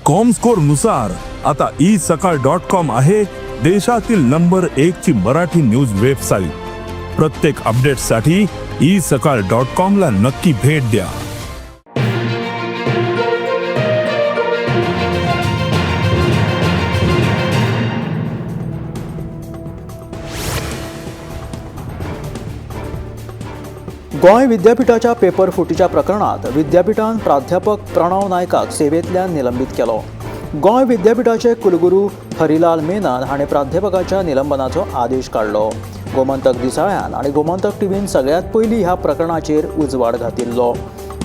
Comscore नुसार आता isakal.com आहे देशातील नंबर 1 ची मराठी न्यूज वेबसाईट। प्रत्येक अपडेटसाठी isakal.com ला नक्की भेट द्या। गोंय विद्यापीठाच्या पेपर फुटीच्या प्रकरणात विद्यापीठान प्राध्यापक प्रणव नायकाक सेवेंतल्यान निलंबित केलो। गोंय विद्यापीठाचे कुलगुरू हरिलाल मेनन हाणें प्राध्यापकाच्या निलंबनाचो आदेश काढलो। गोमंतक दिसाळ्यान आनी गोमंतक टीव्हीन सगळ्यात पयलीं ह्या प्रकरणाचेर उजवाड घातिल्लो।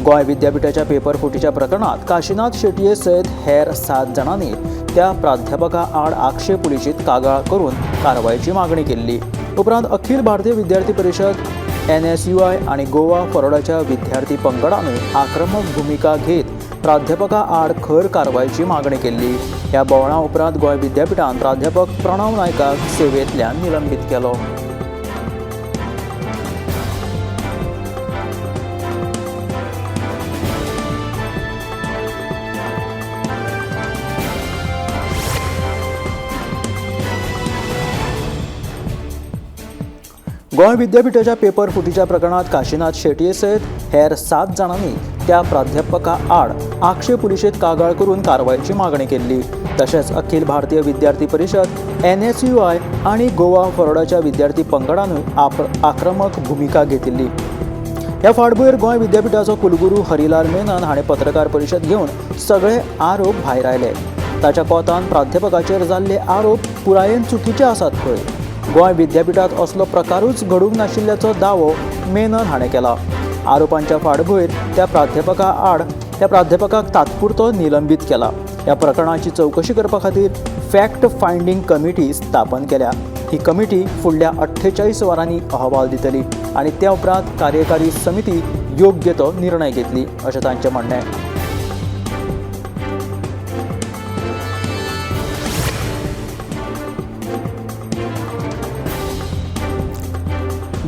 गोंय विद्यापीठाच्या पेपर फुटीच्या प्रकरणात काशीनाथ शेटये सयत हेर 7 जाणांनी त्या प्राध्यापका आड आक्षेप पुलिशीत कागाळ करून कारवायेची मागणी केल्ली। उपरांत अखिल भारतीय विद्यार्थी परिशद NSUI आणि गोवा फॉरवर्डाच्या विद्यार्थी पंगडानूय आक्रमक भूमिका घेत प्राध्यापका आड खर कारवायेची मागणी केल्ली। ह्या बोवळा उपरांत गोंय विद्यापीठान प्राध्यापक प्रणव नायकाक सेवेंतल्यान निलंबित केलो। गोंय विद्यापीठाच्या पेपर फुटीच्या प्रकरणात काशीनाथ शेटये सयत हेर 7 जाणांनी त्या प्राध्यापका आड आक्षेप पुलिशेत कागाळ करून कारवायेची मागणी केल्ली। तशेंच अखिल भारतीय विद्यार्थी परिशद NSUI आणि गोवा फॉरवर्डाच्या विद्यार्थी पंगडानूय आक्रमक भूमिका घेतिल्ली। ह्या फाटभुंयेर गोंय विद्यापीठाचो कुलगुरू हरिलाल मेनन हाणें पत्रकार परिशद घेवन सगळे आरोप भायर आयले। ताच्या कोंतान प्राध्यापकाचेर जाल्ले आरोप पुरायेन चुकीचे आसात खंय। गोंय विद्यापीठात असलो प्रकारूच घडूंक नाशिल्ल्याचो दावो मेनन हाणें केला। आरोपांच्या फाटभुंयेर त्या प्राध्यापकाक तात्पुरतो निलंबित केला। ह्या प्रकरणाची चवकशी करपा खातीर फॅक्ट फायंडींग कमिटी स्थापन केल्या। ही कमिटी फुडल्या 48 वरांनी अहवाल दितली आनी त्या उपरांत कार्यकारी समिती योग्य तो निर्णय घेतली अशें तांचें म्हणणें।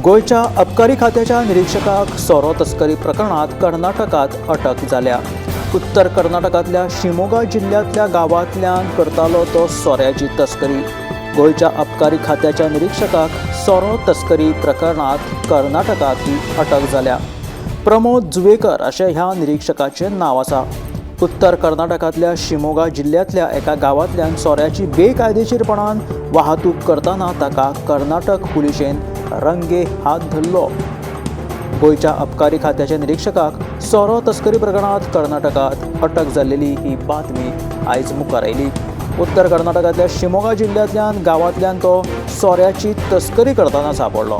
गोयच्या अबकारी खात्याच्या निरीक्षकाक सोरो तस्करी प्रकरणात कर्नाटकात अटक जाल्या। उत्तर कर्नाटकांतल्या शिमोगा जिल्ल्यांतल्या गांवांतल्यान करतालो तो सोऱ्याची तस्करी। गोयच्या अबकारी खात्याच्या निरीक्षकाक सोरो तस्करी प्रकरणात कर्नाटकात ही अटक जाल्या। प्रमोद जुवेकर अशें ह्या निरीक्षकाचें नांव आसा। उत्तर कर्नाटकांतल्या शिमोगा जिल्ल्यांतल्या एका गांवांतल्यान सोऱ्याची बेकायदेशीरपणान वाहतूक करतना ताका कर्नाटक पुलिशेन रंगे हात धरलो। गोयच्या अबकारी खात्याच्या निरीक्षकाक सोरो तस्करी प्रकरणात कर्नाटकात अटक जाल्लेली ही बातमी आयज मुखार आयली। उत्तर कर्नाटकांतल्या शिमोगा जिल्ल्यांतल्यान गांवांतल्यान तो सोऱ्याची तस्करी करतना सापडलो।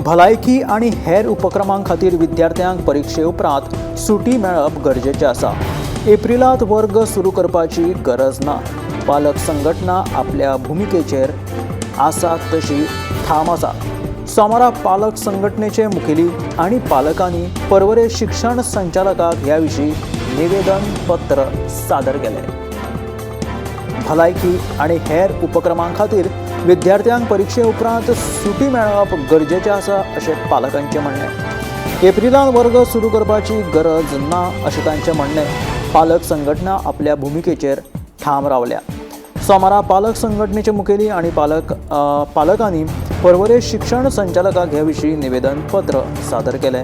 भलायकी आणि हेर उपक्रमां खातीर विद्यार्थ्यांक परीक्षे उपरांत सुटी मेळप गरजेचें आसा। एप्रिलांत वर्ग सुरू करपाची गरज ना। पालक संघटना आपल्या भुमिकेचेर आसा तशी ठाम आसा। सोमारा पालक संघटनेचे मुखेली आणि पालकांनी पर्वरे शिक्षण संचालकाक ह्या विशीं निवेदन पत्र सादर केलें। भलायकी आणि हेर उपक्रमां खातीर विद्यार्थ्यांक परीक्षे उपरांत सुटी मेळप गरजेचें आसा अशें पालकांचें म्हणणें। एप्रिलांत वर्ग सुरू करपाची गरज ना अशें तांचें म्हणणें। पालक संघटना आपल्या भुमिकेचेर ठाम रावल्या। सोमारा पालक संघटनेचे मुखेली आणि पालकांनी पर्वरे शिक्षण संचालकाक ह्या विशीं निवेदन पत्र सादर केलें।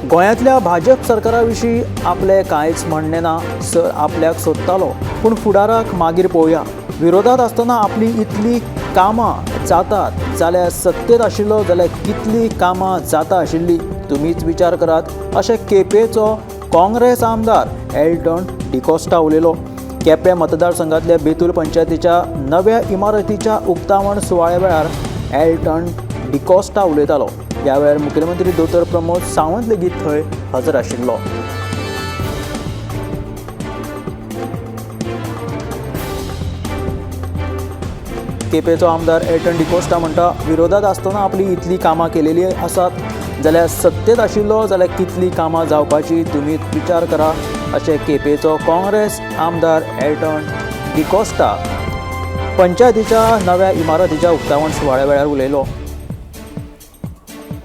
गोंयांतल्या भाजप सरकारा विशीं आपले कांयच म्हणणें ना। सर आपल्याक सोदतालो पूण फुडाराक मागीर पळोवया। विरोधात आसतना आपली इतली कामां जातात जाल्यार सत्तेत आशिल्लो जाल्यार कितली कामां जाता आशिल्ली तुमीच विचार करात अशें केपेंचो काँग्रेस आमदार एल्टन डिकोस्टा उलयलो। केपें मतदारसंघातल्या बेतूल पंचायतीच्या नव्या इमारतीच्या उक्तावण सुवाळे वेळार एल्टन डिकोस्टा उलयतालो। ह्या वेळार मुखेलमंत्री दोतोर प्रमोद सावंत लेगीत थंय हजर आशिल्लो। केपेंचो आमदार एल्टन डिकोस्टा म्हणटा विरोधात आसतना आपली इतली कामां केलेली आसात जाल्यार सत्तेत आशिल्लो जाल्यार कितली कामां जावपाची तुमी विचार करा अशें केपेंचो काँग्रेस आमदार एल्टन डिकोस्टा पंचायतीच्या नव्या इमारतीच्या उक्तावण सुवाळ्या वेळार उलयलो.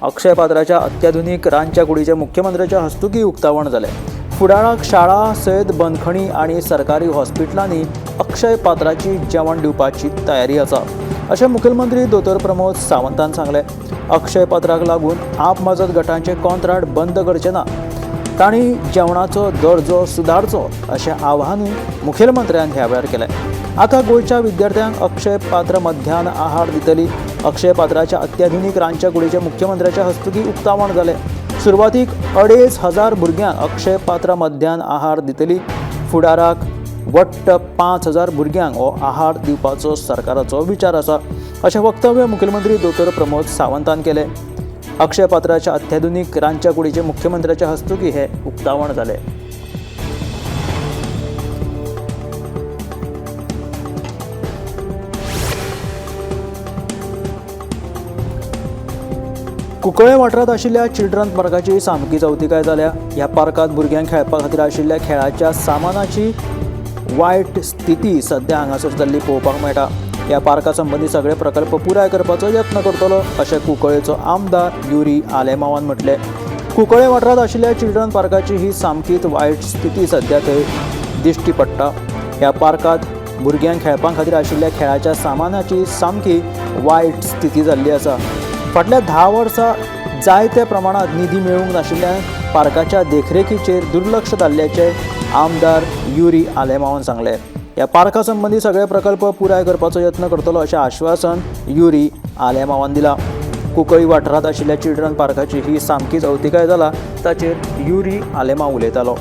अक्षय पात्राच्या अत्याधुनीक रांदच्या कुडीचे मुख्यमंत्र्याच्या हस्तुकी उक्तावण जालें. फुडाराक शाळा सयत बंदखणी आनी सरकारी हॉस्पिटलांनी अक्षय पात्राची जेवण दिवपाची तयारी आसा अशें मुखेलमंत्री दोतोर प्रमोद सावंतान सांगलें. अक्षय पात्राक लागून आप मजत गटांचे कॉन्ट्रॅक्ट बंद करचे ना. तांणी जेवणाचो दर्जो सुदारचो अशें आवाहनूय मुखेलमंत्र्यान ह्या वेळार केलें. आतां गोंयच्या विद्यार्थ्यांक अक्षय पात्र मध्यान आहार दितली. अक्षय पात्राच्या अत्याधुनीक रांदच्या कुडीचे मुख्यमंत्र्याच्या हस्तुकी उक्तावण जालें. सुरवातीक 2,500 भुरग्यांक अक्षय पात्र मध्यान आहार दितली. फुडाराक वट्ट 5,000 भुरग्यांक हो आहार दिवपाचो सरकाराचो विचार आसा अशें वक्तव्य मुखेलमंत्री दोतोर प्रमोद सावंतान केलें. अक्षय पात्राच्या अत्याधुनीक रांदच्या कुडीचे मुख्यमंत्र्याच्या हस्तुकी हे उक्तावण जालें. कुंकळे वाठारांत आशिल्ल्या चिल्ड्रन पार्काची सामकी चवथिकाय जाल्या. ह्या पार्कांत भुरग्यांक खेळपा खातीर आशिल्ल्या खेळाच्या सामानाची वायट स्थिती सध्या हांगासर जाल्ली पळोवपाक मेळटा. ह्या पार्का संबंदी सगळे प्रकल्प पुराय करपाचो यत्न करतलो अशें कुंकळेचो आमदार युरी आलेमावान म्हटलें. कुंकळे वाठारांत आशिल्ल्या चिल्ड्रन पार्काची ही सामकीच वायट स्थिती सध्या थंय दिश्टी पडटा. ह्या पार्कांत भुरग्यांक खेळपा खातीर आशिल्ल्या खेळाच्या सामानाची सामकी वायट स्थिती जाल्ली आसा. फाटल्या 10 वर्सां जायत्या प्रमाणात निधी मेळूंक नाशिल्ल्यान पार्काच्या देखरेखीचेर दुर्लक्ष जाल्ल्याचें आमदार युरी आलेमावान सांगलें. ह्या पार्का संबंदी सगळे प्रकल्प पुराय करपाचो यत्न करतलो अशें आश्वासन युरी आलेमावान दिलां. कुंकळी वाठारांत आशिल्ल्या चिल्ड्रन पार्काची ही सामकीच अवतिकाय जाला ताचेर युरी आलेमाव उलयतालो.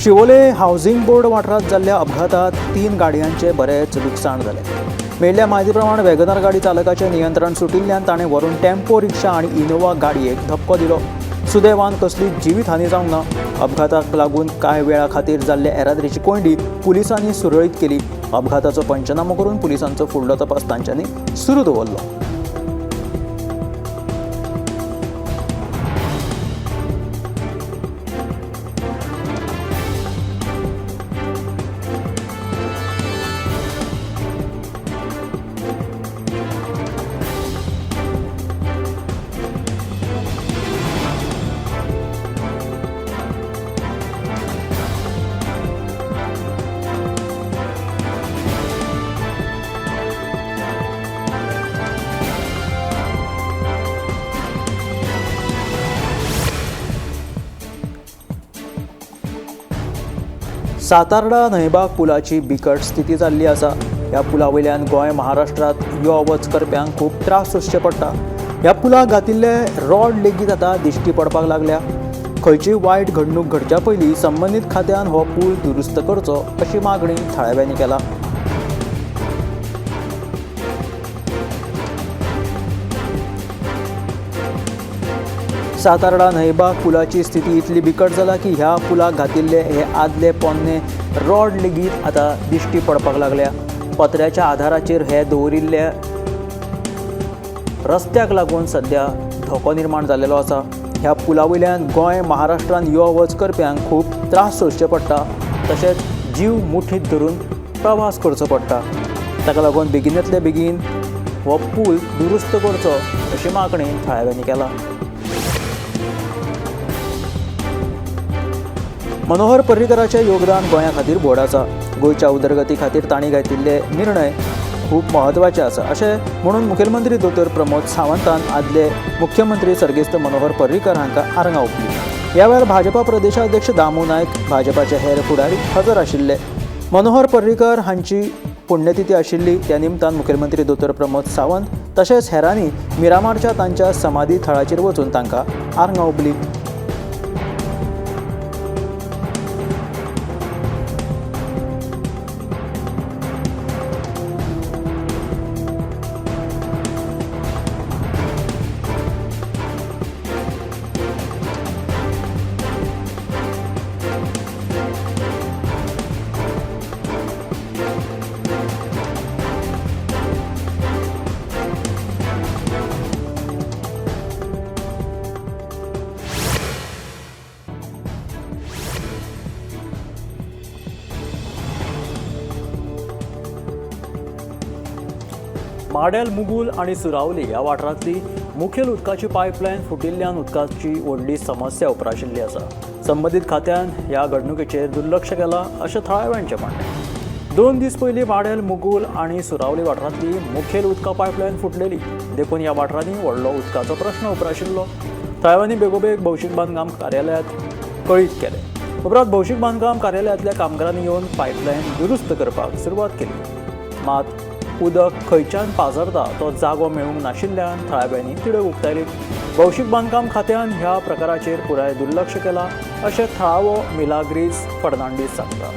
शिवोले हावसिंग बोर्ड वाठारांत जाल्ल्या अपघातांत 3 गाडयांचे बरेच लुकसाण जालें. मेळिल्ल्या म्हायती प्रमाण वॅगनार गाडी चालकाचें नियंत्रण सुटिल्ल्यान ताणें व्हरून टेम्पो रिक्षा आनी इनोवा गाडयेक धक्को दिलो. सुदैवान कसलीच जिवीत हानी जावंक ना. अपघाताक लागून कांय वेळा खातीर जाल्ल्या येरादारीची कोंडी पुलिसांनी सुरळीत केली. अपघाताचो पंचनामो करून पुलिसांचो फुडलो तपास तांच्यांनी सुरू दवरलो. सातार्डा न्हयबाग पुलाची बिकट स्थिती जाल्ली आसा. ह्या पुला वयल्यान गोंय महाराष्ट्रांत यो वच करप्यांक खूब त्रास सोंसचे पडटा. ह्या पुलाक घातिल्ले रॉड लेगीत आतां दिश्टी पडपाक लागल्या. खंयचीय वायट घडणूक घडच्या पयलीं संबंदीत खात्यान हो पूल दुरुस्त करचो अशी मागणी थळाव्यांनी केला. सातार्डा न्हयबाग पुलाची स्थिती इतली बिकट जाला की ह्या पुलाक घातिल्ले हे आदले पोन्ने रॉड लेगीत आतां दिश्टी पडपाक लागल्या. पत्र्याच्या आधाराचेर हे दवरिल्ल्या रस्त्याक लागून सध्या धोको निर्माण जाल्लो आसा. ह्या पुला वयल्यान गोंय महाराष्ट्रांत यो वच करप्यांक खूब त्रास सोंसचे पडटा. तशेंच जीव मुठींत धरून प्रवास करचो पडटा. ताका लागून बेगिनांतले बेगीन हो पूल दुरुस्त करचो अशी मागणी थळाव्यांनी केला. मनोहर पर्रीकराचें योगदान गोंया खातीर व्हड आसा. गोंयच्या उदरगती खातीर तांणी घेतिल्ले निर्णय खूब म्हत्वाचे आसा अशें म्हणून मुखेलमंत्री दोतोर प्रमोद सावंतान आदले मुख्यमंत्री सर्गेस्त मनोहर पर्रीकर हांकां आर्गां ओंपली. ह्या वेळार भाजपा प्रदेशाध्यक्ष दामू नायक, भाजपाचे हेर फुडारी हजर आशिल्ले. मनोहर पर्रीकर हांची पुण्यतिथी आशिल्ली त्या निमतान मुखेलमंत्री दोतोर प्रमोद सावंत तशेंच हेरांनी मिरामारच्या तांच्या समाधी थळाचेर वचून तांकां आर्गां ओंपली. माडेल मुगुल आणि सुरावली ह्या वाठारांतली मुखेल उदकाची पायपलायन फुटिल्ल्यान उदकाची व्हडली समस्या उप्राशिल्ली आसा. संबंदीत खात्यान ह्या घडणुकेचेर दुर्लक्ष केलां अशें थळाव्यांचें म्हणणें. 2 दीस पयलीं माडेल मुगुल आणि सुरावली वाठारांतली मुखेल उदका पायपलायन फुटलेली. देखून ह्या वाठारांनी व्हडलो उदकाचो प्रश्न उप्राशिल्लो. थळाव्यांनी बेगोबेग भौशीक बांदकाम कार्यालयात कळीत केलें. उपरांत भौशीक बांदकाम कार्यालयातल्या कामगारांनी येवन पायपलायन दुरुस्त करपाक सुरवात केली. मात उदक खंयच्यान पाझरता तो जागो मेळूंक नाशिल्ल्यान थळाव्यांनी तिडक उक्तायली. भौशीक बांदकाम खात्यान ह्या प्रकाराचेर पुराय दुर्लक्ष केलां अशें थळावो मिलाग्रीस फर्नांडीस सांगता.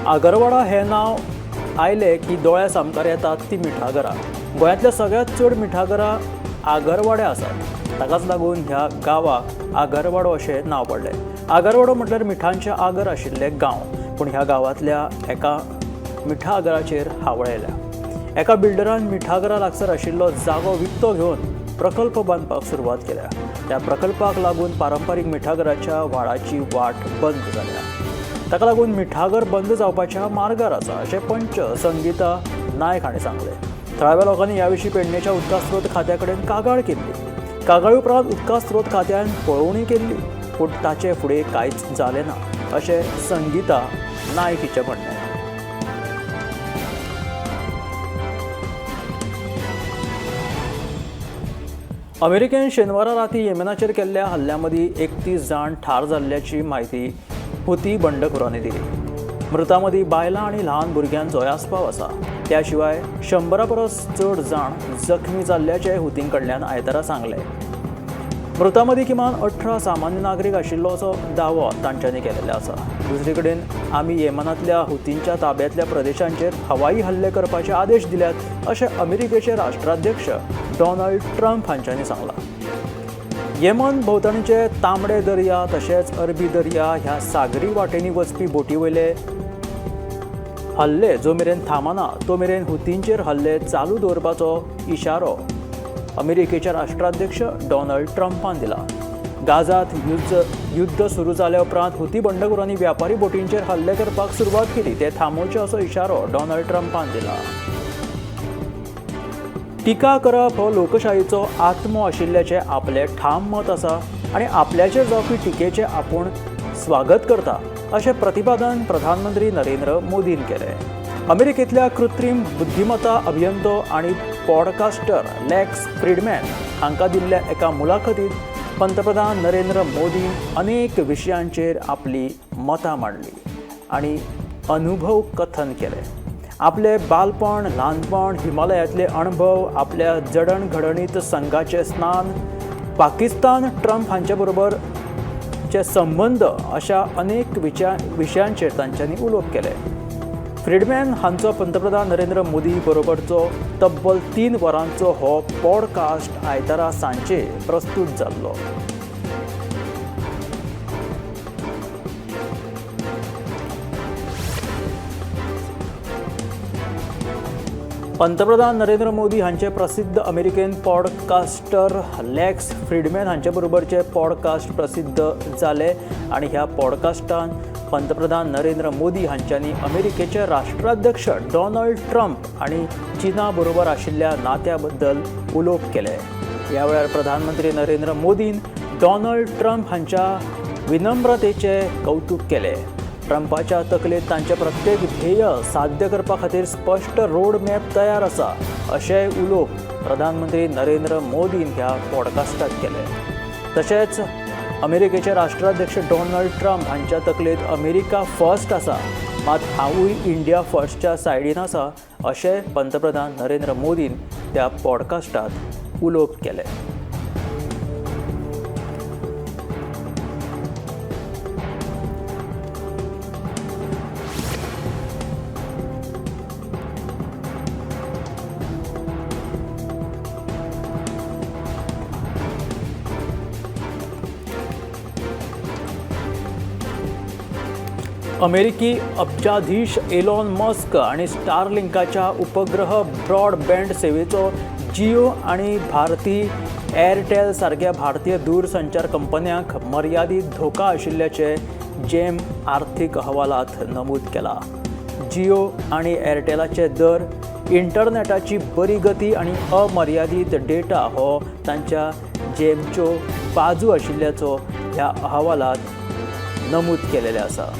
आगरवाडा हें नांव आयलें की दोळ्या सामकार येतात ती मिठागरां. गोंयांतल्या सगळ्यांत चड मिठागरां आगरवाड्या आसात. ताकाच लागून ह्या गांवाक आगरवाडो अशें नांव पडलें. आगरवाडो म्हटल्यार मिठांचें आगर आशिल्लें गांव. पूण ह्या गांवांतल्या एका मिठा आगराचेर हावळ आयल्या. एका बिल्डरान मिठागरा लागसार आशिल्लो जागो विकतो घेवन प्रकल्प बांदपाक सुरवात केल्या. त्या प्रकल्पाक लागून पारंपारीक मिठागराच्या व्हाळाची वाट बंद जाल्या. ताका लागून मिठागर बंद जावपाच्या मार्गार आसा अशें पंच संगीता नायक हांणी सांगलें. थळाव्या लोकांनी ह्या विशीं पेडणेच्या उदका स्रोत खात्या कडेन कागाळ केल्ली. कागाळी उपरांत उदका स्रोत खात्यान पळोवणी केल्ली पूण ताचे फुडें कांयच जालें ना अशें संगीता नायक हिचें म्हणणें. अमेरिकेन शेनवारा राती येमेनाचेर केल्ल्या हल्ल्या मदीं 31 जाण ठार जाल्ल्याची म्हायती हुती बंडखोरांनी दिली. मृतां मदीं बायलां आनी ल्हान भुरग्यांचोय आस्पाव आसा. त्या शिवाय 100 परस चड जाण जखमी जाल्ल्याचे हुतीं कडल्यान आयतारा सांगलें. मृतां मदीं किमान 18 सामान्य नागरीक आशिल्लोचो दावो तांच्यांनी केलेलो आसा. दुसरे कडेन आमी येमनांतल्या हुतींच्या ताब्यांतल्या प्रदेशांचेर हवाई हल्ले करपाचे आदेश दिल्यात अशें अमेरिकेचे राष्ट्राध्यक्ष डॉनाल्ड ट्रम्प हांच्यांनी सांगलां. येमन भोंवतणीचे तांबडे दर्या तशेंच अरबी दर्या ह्या सागरी वाटेनी वचपी बोटी वयले हल्ले जो मेरेन थांबना तो मेरेन हुतींचेर हल्ले चालू दवरपाचो इशारो अमेरिकेचे राष्ट्राध्यक्ष डॉनाल्ड ट्रम्पान दिला. गाजात युद्ध सुरू जाल्या उपरांत हुती बंडखोरांनी व्यापारी बोटींचेर हल्ले करपाक सुरवात केली. ते थांबोवचे असो इशारो डॉनाल्ड ट्रम्पान दिला. टिका करप हो लोकशायेचो आत्मो आशिल्ल्याचें आपलें ठाम मत आसा आनी आपल्याचेर जावपी टिकेचें आपूण स्वागत करता अशें प्रतिपादन प्रधानमंत्री नरेंद्र मोदीन केलें. अमेरिकेंतल्या कृत्रीम बुद्धिमत्ता अभियंतो आनी पॉडकास्टर लेक्स फ्रीडमॅन हांकां दिल्ल्या एका मुलाखतींत पंतप्रधान नरेंद्र मोदीन अनेक विशयांचेर आपली मतां मांडली आनी अनुभव कथन केलें. आपले बालपण ल्हानपण हिमालयांतले अणभव आपल्या जडणघडणीत संघाचें स्नान पाकिस्तान ट्रम्प हांचे बरोबरचे संबंद अशा अनेक विशयांचेर तांच्यांनी उलोवप केले. फ्रीडमॅन हांचो पंतप्रधान नरेंद्र मोदी बरोबरचो तब्बल 3 वरांचो हो पॉडकास्ट आयतारा सांजे प्रस्तूत जाल्लो. पंतप्रधान नरेंद्र मोदी हांचे प्रसिद्ध अमेरिकन पॉडकास्टर लेक्स फ्रीडमॅन हांचे बरोबरचे पॉडकास्ट प्रसिद्ध जाले आनी ह्या पॉडकास्टान पंतप्रधान नरेंद्र मोदी हांच्यांनी अमेरिकेचे राष्ट्राध्यक्ष डॉनाल्ड ट्रम्प आनी चीना बरोबर आशिल्ल्या नात्या बद्दल उलोवप केले. ह्या वेळार प्रधानमंत्री नरेंद्र मोदीन डॉनाल्ड ट्रम्प हांच्या विनम्रतेचे कौतुक केले. ट्रम्पाच्या तकलेत तांचे प्रत्येक ध्येय साध्य करपा खातीर स्पश्ट रोड मॅप तयार आसा अशेंय उलोवप प्रधानमंत्री नरेंद्र मोदीन ह्या पॉडकास्टात केले. तशेंच अमेरिकेचे राष्ट्राध्यक्ष डॉनाल्ड ट्रम्प हांच्या तकलेत अमेरिका फर्स्ट आसा मात हांवूय इंडिया फर्स्टच्या सायडीन आसा अशें पंतप्रधान नरेंद्र मोदीन त्या पॉडकास्टात उलोवप केले. अमेरिकी अब्जाधीश एलॉन मस्क आणि स्टारलिंकाच्या उपग्रह ब्रॉडबँड सेवेचो जिओ आणि भारती एअरटेल सारख्या भारतीय दूरसंचार कंपन्यांक मर्यादित धोका आशिल्ल्याचे जेम आर्थीक अहवालात नमूद केला. जिओ आणि एअरटेलाचे दर, इंटरनेटाची बरी गती आणि अमर्यादित डेटा हो तांच्या जेमच्यो बाजू आशिल्ल्याचो ह्या अहवालात नमूद केलेले आसा.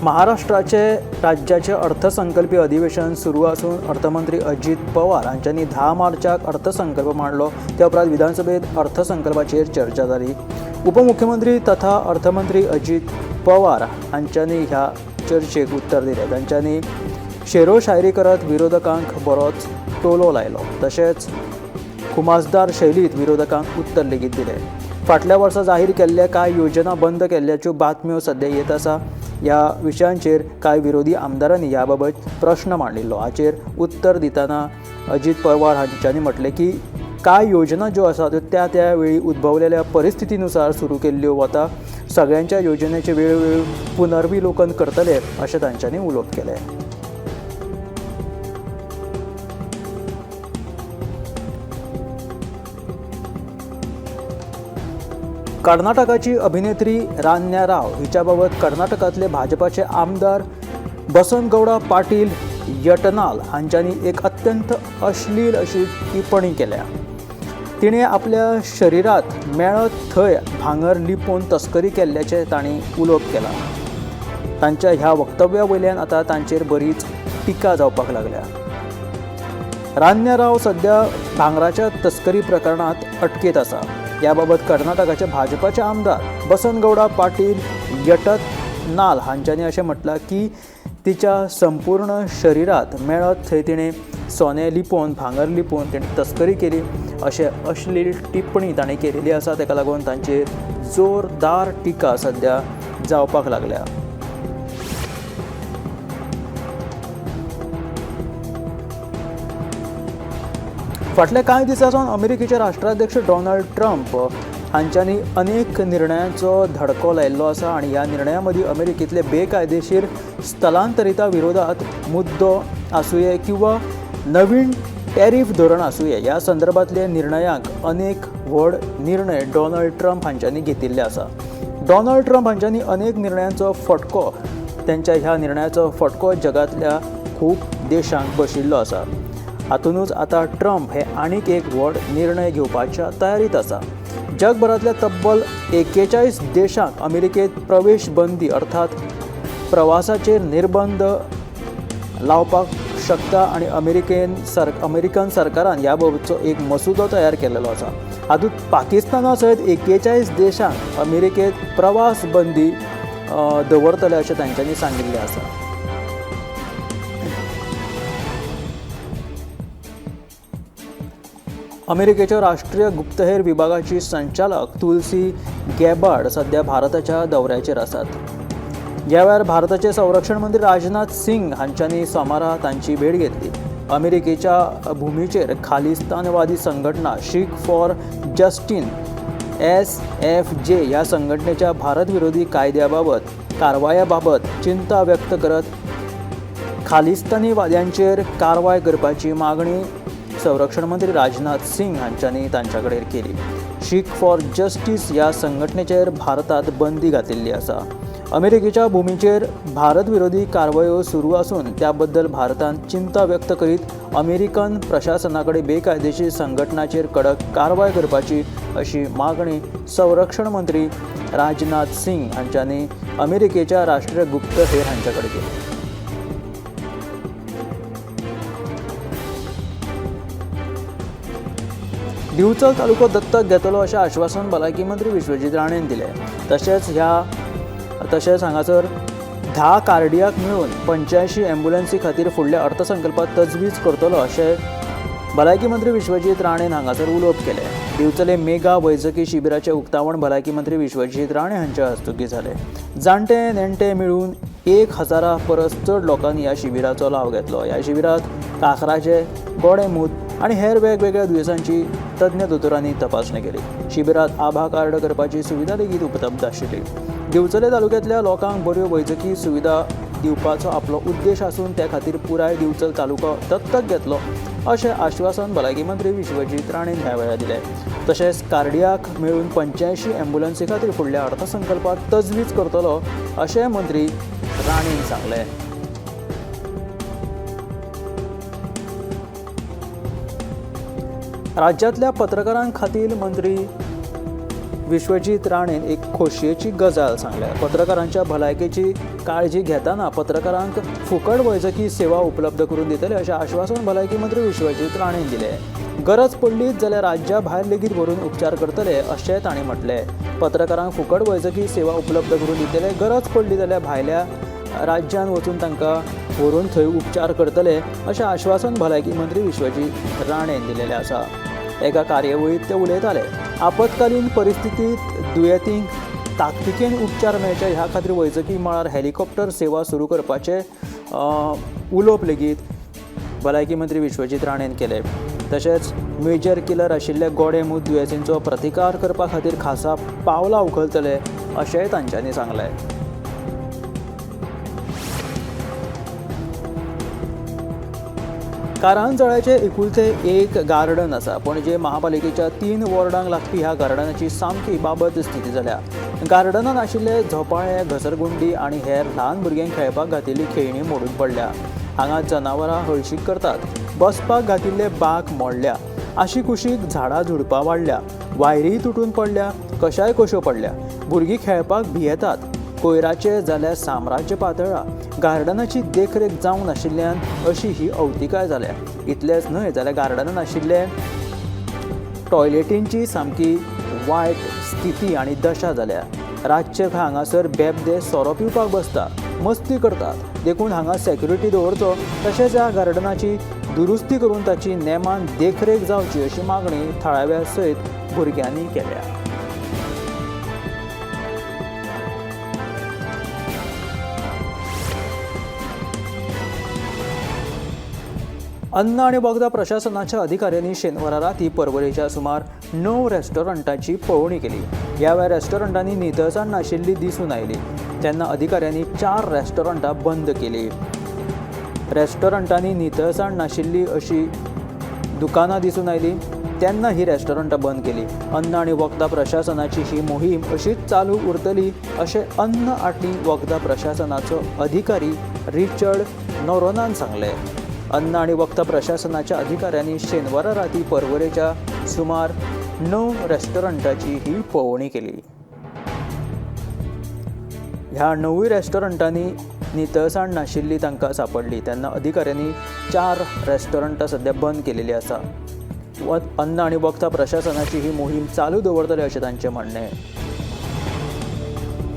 महाराष्ट्राचे राज्याचे अर्थसंकल्पीय अधिवेशन सुरू असून अर्थमंत्री अजित पवार हांच्यांनी 10 मार्चाक अर्थसंकल्प मांडलो. त्या उपरांत विधानसभेत अर्थसंकल्पाचेर चर्चा जाली. उपमुख्यमंत्री तथा अर्थमंत्री अजित पवार हांच्यांनी ह्या चर्चेक उत्तर दिलें. तांच्यांनी शेरो शायरी करत विरोधकांक बरोच टोलो लायलो. तशेंच खुमासदार शैलीत विरोधकांक उत्तर लेगीत दिलें. फाटल्या वर्सा जाहीर केल्ल्या कांय योजना बंद केल्ल्याच्यो बातम्यो सध्या येत आसा. ह्या विशयांचेर कांय विरोधी आमदारांनी ह्या बाबत प्रश्न मांडिल्लो. हाचेर उत्तर दितना अजित पवार हांच्यांनी म्हटलें की कांय योजना ज्यो आसा त्यो त्या वेळी उद्भवलेल्या परिस्थितीनुसार सुरू केल्ल्यो वता. सगळ्यांच्या योजनेचे वेळोवेळी पुनर्विलोकन करतले अशें तांच्यांनी उलोवप केलें. कर्नाटकाची अभिनेत्री रान्या राव हिच्या बाबत कर्नाटकातले भाजपाचे आमदार बसनगौडा पाटील यटनाल हांच्यांनी एक अत्यंत अश्लील अशी टिप्पणी केल्या. तिणे आपल्या शरीरात मेळत थंय भांगर लिपोवन तस्करी केल्ल्याचे तांणी उलोवप केला. तांच्या ह्या वक्तव्या वयल्यान आतां तांचेर बरीच टिका जावपाक लागल्या. रान्या राव सध्या भांगराच्या तस्करी प्रकरणात अटकेत आसा. या बाबत कर्नाटकाचे भाजपाचे आमदार बसनगौडा पाटील यटनाल हांच्यांनी अशें म्हटलां की तिच्या संपूर्ण शरीरात मेळत थंय तिणें सोने लिपोवन भांगर लिपोवन तिणें तस्करी केली अशें अश्लील टिप्पणी ताणें केलेली आसा. ताका लागून तांचेर जोरदार टिका सध्या जावपाक लागल्या. फाटल्या कांय दिसांसावन अमेरिकेचे राष्ट्राध्यक्ष डोनाल्ड ट्रम्प हांच्यांनी अनेक निर्णयांचो धडको लायिल्लो आसा आनी ह्या निर्णया मदीं अमेरिकेंतले बेकायदेशीर स्थलांतरिता विरोधात मुद्दो आसूंये किंवा नवीन टॅरिफ धोरण आसूंये ह्या संदर्भातले निर्णयांक अनेक व्हड निर्णय डोनाल्ड ट्रम्प हांच्यांनी घेतिल्ले आसा. डोनाल्ड ट्रम्प हांच्यांनी अनेक निर्णयांचो फटको त्यांच्या ह्या निर्णयाचो फटको जगातल्या खूब देशांक बशिल्लो आसा. हातूनच आता ट्रम्प हे आनीक एक व्हड निर्णय घेवपाच्या तयारीत आसा. जगभरातल्या तब्बल 41 देशांक अमेरिकेत प्रवेश बंदी अर्थात प्रवासाचेर निर्बंध लावपाक शकता आणि अमेरिकन सरकारान ह्या बाबतचो एक मसुदो तयार केलेलो आसा. हातूंत पाकिस्ताना सयत 41 देशांक अमेरिकेत प्रवास बंदी दवरतले अशें तांच्यांनी सांगिल्लें आसा. अमेरिकेच्या राष्ट्रीय गुप्तहेर विभागाची संचालक तुलसी गॅबार्ड सध्या भारताच्या दौऱ्याचेर आसात. ह्या वेळार भारताचे संरक्षण मंत्री राजनाथ सिंग हांच्यांनी सोमारा तांची भेट घेतली. अमेरिकेच्या भूमीचेर खालिस्तानवादी संघटना शीख फॉर जस्टीस SFJ ह्या संघटनेच्या भारत विरोधी कायद्याबाबत कारवायाबाबत चिंता व्यक्त करत खालिस्तानीवाद्यांचेर कारवाय करपाची मागणी संरक्षण मंत्री राजनाथ सिंग हांच्यांनी तांच्या कडेन केली. शीख फॉर जस्टीस ह्या संघटनेचेर भारतात बंदी घातिल्ली आसा. अमेरिकेच्या भूमीचेर भारत विरोधी कारवायो सुरू आसून त्याबद्दल भारतान चिंता व्यक्त करीत अमेरिकन प्रशासनाकडे बेकायदेशीर संघटनाचेर कडक कारवाय करपाची अशी मागणी संरक्षण मंत्री राजनाथ सिंग हांच्यांनी अमेरिकेच्या राष्ट्रीय गुप्तहेर हांच्याकडे केली. दिवचल तालुको दत्तक घेतलो अशें आश्वासन भलायकी मंत्री विश्वजीत राणेन दिलें. तशेंच ह्या तशेंच हांगासर 10 कार्डियाक मेळून 85 ॲम्ब्युलन्सी खातीर फुडल्या अर्थसंकल्पात तजवीज करतलो अशें भलायकी मंत्री विश्वजीत राणेन हांगासर उलोवप केले. दिवचले मेगा वैजकी शिबिराचे उक्तावण भलायकी मंत्री विश्वजीत राणे हांच्या हस्तुकी जाले. जाणटे नेणटे मेळून 1000 परस चड लोकांनी ह्या शिबिराचो लाव घेतलो. ह्या शिबिरात कांकराचे, गोडेमूत आनी हेर वेगवेगळ्या दुयेंसांची तज्ञ दोतोरांनी तपासणी केली. शिबिरात आभा कार्ड करपाची सुविधा लेगीत उपलब्ध आशिल्ली. दिवचले तालुक्यांतल्या लोकांक बऱ्यो वैजकी सुविधा दिवपाचो आपलो उद्देश आसून त्या खातीर पुराय दिवचल तालुको दत्तक घेतलो अशें आश्वासन भलायकी मंत्री विश्वजीत राणेन ह्या वेळार दिलें. तशेंच कार्डियाक मेळून 85 ॲम्ब्युलन्सी खातीर फुडल्या अर्थसंकल्पात तजवीज करतलो अशें मंत्री राणेन सांगलें. राज्यांतल्या पत्रकारां खातीर मंत्री विश्वजीत राणेन एक खोशयेची गजाल सांगल्या. पत्रकारांच्या भलायकेची काळजी घेताना पत्रकारांक फुकट वैजकी सेवा उपलब्ध करून दितले अशें आश्वासन भलायकी मंत्री विश्वजीत राणेन दिलें. गरज पडलीच जाल्यार राज्या भायर लेगीत व्हरून उपचार करतले अशें तांणी म्हटलें. पत्रकारांक फुकट वैजकी सेवा उपलब्ध करून दितले. गरज पडली जाल्यार भायल्या राज्यांत वचून तांकां व्हरून थंय उपचार करतले अशें आश्वासन भलायकी मंत्री विश्वजीत राणेन दिलेलें आसा. एका कार्यावळींत ते उलयताले. आपतकालीन परिस्थितीत दुयेंतींक ताकतिकेन उपचार मेळचे ह्या खातीर वैजकी मळार हेलिकॉप्टर सेवा सुरू करपाचे उलोवप लेगीत भलायकी मंत्री विश्वजीत राणेन केले. तशेंच मेजर किलर आशिल्ले गोडेमूत दुयेंसींचो प्रतिकार करपा खातीर खासा पावलां उखलतले अशेंय तांच्यांनी सांगलें. कारांजळ्याचे एकुलते एक गार्डन आसा. पणजे महापालिकेच्या 3 वॉर्डांक लागपी ह्या गार्डनाची सामकी बाबत स्थिती जाल्या. गार्डनांत आशिल्ले झोपाळे, घसरगुंडी आनी हेर ल्हान भुरग्यांक खेळपाक घातिल्ली खेळणी मोडून पडल्या. हांगा जनावरां हळशीक करतात. बसपाक घातिल्ले बांक मोडल्या. आशी कुशीक झाडां झुडपां वाडल्या. वायरी तुटून पडल्या. कशाय कश्यो पडल्या. भुरगीं खेळपाक भियेतात. कोयराचे जाल्यार साम्राज्य पातळ्ळा. गार्डनाची देखरेख जावंक नाशिल्ल्यान अशी ही अवतिकाय जाल्या. इतलेंच न्हय जाल्यार गार्डनांत आशिल्ले टॉयलेटींची सामकी वायट स्थिती आनी दशा जाल्या. रातचे हांगासर बेबदे सोरो पिवपाक बसता, मस्ती करतात. देखून हांगा सेक्युरिटी दवरचो तशेंच ह्या गार्डनाची दुरुस्ती करून ताची नेमान देखरेख जावची अशी मागणी थळाव्या सयत भुरग्यांनी केल्या. अन्न आणि वखदा प्रशासनाच्या अधिकाऱ्यांनी शेनवारा राती पर्वरेच्या सुमार 9 रेस्टॉरंटांची पळोवणी केली. ह्या वेळार रेस्टॉरंटांनी नितळसाण नाशिल्ली दिसून आयली. तेन्ना अधिकाऱ्यांनी 4 रेस्टॉरंटां बंद केली. रेस्टॉरंटांनी नितळसाण नाशिल्ली अशी दुकानां दिसून आयली तेन्ना ही रेस्टॉरंटां बंद केली. अन्न आणि वखदा प्रशासनाची ही मोहीम अशीच चालू उरतली अशें अन्न आनी वखदा प्रशासनाचो अधिकारी रिचर्ड नोरोनान सांगलें. अन्न आणि वखदा प्रशासनाच्या अधिकाऱ्यांनी शेनवारा राती पर्वरेच्या सुमार 9 रेस्टॉरंटांची ही पळोवणी केली. ह्या 9 रेस्टॉरंटांनी नितळसाण नाशिल्ली तांकां सापडली. तेन्ना अधिकाऱ्यांनी 4 रेस्टॉरंटां सध्या बंद केलेली आसा. अन्न आणि वखदा प्रशासनाची ही मोहीम चालू दवरतले अशें तांचें म्हणणें.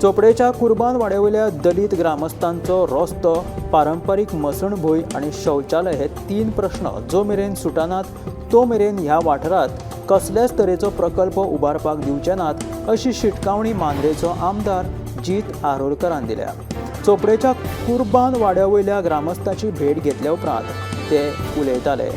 चोपडेच्या कुर्बान वाड्यावयल्या दलित ग्रामस्थांचो रस्तो, पारंपारीक मसणभूंय आनी शौचालय हे 3 प्रश्न जो मेरेन सुटनात तो मेरेन ह्या वाठारांत कसल्याच तरेचो प्रकल्प उबारपाक दिवचे नात अशी शिटकावणी मांद्रेचो आमदार जीत आरोलकरान दिल्या. चोपडेच्या कुर्बान वाड्यावयल्या ग्रामस्थांची भेट घेतल्या उपरांत ते उलयताले.